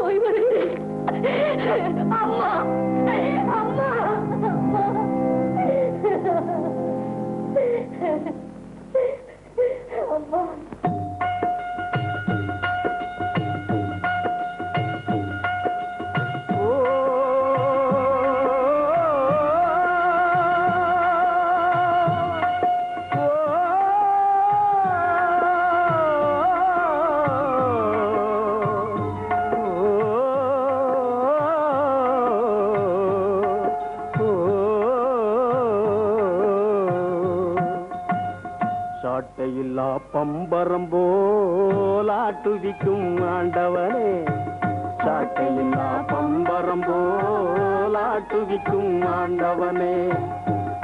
போய் வருகிறேன். அம்மா அம்மா அம்மா. சாட்டையில்லா பம்பரம் போல் ஆட்டுவிக்கும் ஆண்டவனே, சாட்டையில்லா பம்பரம் போல் ஆட்டுவிக்கும் ஆண்டவனே,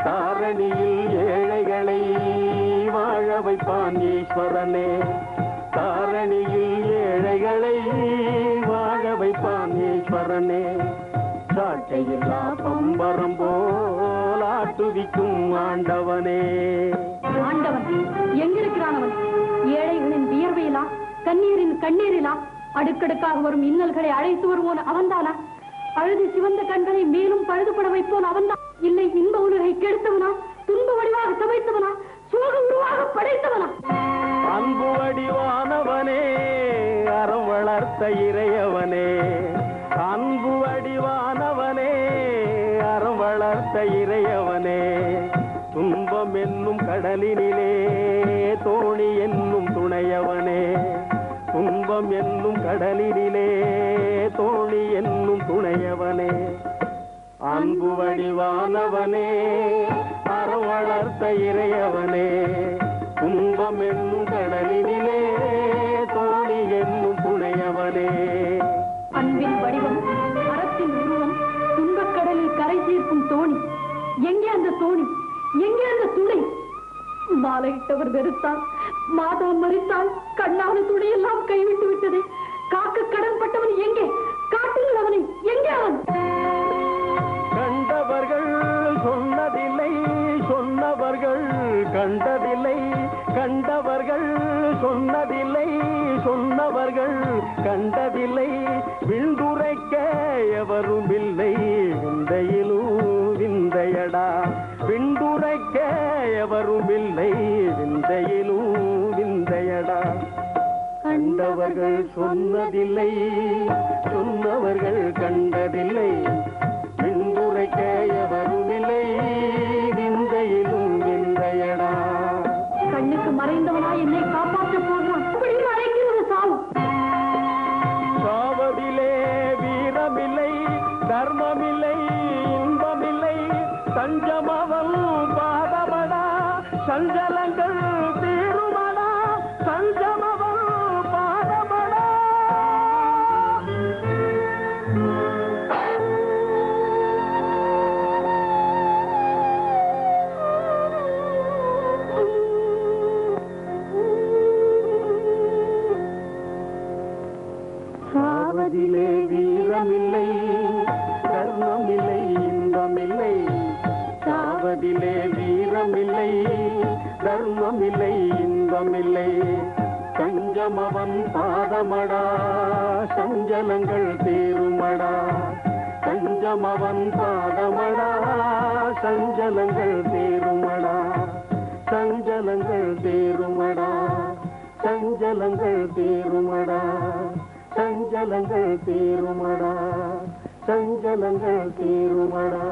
தாரணியில் ஏழைகளை வாழ வைப்பான் ஈஸ்வரனே, தாரணியில் ஏழைகளை வாழ வைப்பான் ஈஸ்வரனே, சாட்டையில்லா பம்பரம் போல் ஆட்டுவிக்கும் ஆண்டவனே. ஆண்டவன் எங்கிருக்கிறான்? அவன் ஏழைகளின் வியர்வையிலா, கண்ணீரின் கண்ணீரிலா, அடுக்கடுக்காக வரும் இன்னல்களை அழைத்து வருவோன் அவன்தானா? அழுது சிவந்த கண்களை மேலும் பழுதுபட வைப்போன் அவன்தான். இல்லை இன்ப உலகை கெடுத்தவனா, துன்ப வடிவாக சமைத்தவனா, சோக உருவாக படைத்தவனா? அன்பு வடிவானவனே, அறம் வளர்த்த இறையவனே, அன்பு வடிவானவனே, அறம் வளர்த்த இறையவனே, துன்பம் என்னும் கடலினிலே தோணி என்னும் துணையவனே, துன்பம் என்னும் கடலினிலே தோணி என்னும் துணையவனே, அன்பு வடிவானவனே, அறம் வளர்த்த இறையவனே, துன்பம் என்னும் கடலினிலே தோணி என்னும் துணையவனே. அன்பின் வடிவம், அறத்தின் உருவம், துன்பக்கடலில் கரை தீர்க்கும் தோணி. எங்கே அந்த தோணி? எங்கே அந்த துணை? மாலையிட்டவர் வெறுத்தால், மாதவன் மறித்தால், கண்ணான துணையெல்லாம் கைவிட்டு விட்டது. காக்க கடன்பட்டவன் எங்கே? காட்டுங்கள் அவனை. எங்கே அவன்? கண்டவர்கள் சொன்னதில்லை, சொன்னவர்கள் கண்டதில்லை, கண்டவர்கள் சொன்னதில்லை, சொன்னவர்கள் கண்டதில்லை, விண்டுரைக்க எவரும் இல்லை, விந்தையிலும் விந்தையடா, விண்டுரைக்க எவரும் இல்லை, விந்தையிலும் விந்தையடா. கண்டவர்கள் சொன்னதில்லை, சொன்னவர்கள் கண்டதில்லை, விண்டுரைக்க எவரும் இல்லை, விந்தையிலும் விந்தையடா. கண்ணுக்கு மறைந்தவனா என்னை காப்பாற்ற போகிறான். அப்படின்னு அழைக்கிறது சாவு. சாவதிலே வீரமில்லை, தர்மமில்லை, இன்பமில்லை, தஞ்சமவன் பாதமடா, சஞ்சலங்கள் தீருமடா, சஞ்சமவன் பாதமடா. சாவதிலே வீரமில்லை, தர்மமில்லை, இன்பமில்லை, சாவதிலே வீரமில்லை, தர்மமில்லை, இன்பமில்லை, சஞ்சமவன் பாதமடா, சஞ்சலங்கள் தீருமடா, சஞ்சமவன் பாதமடா, சஞ்சலங்கள் தீருமடா, சஞ்சலங்கள் தீருமடா, சஞ்சலங்கள் தீருமடா, சஞ்சலங்கள் தீருமடா, சஞ்சலங்கள் தீருமடா.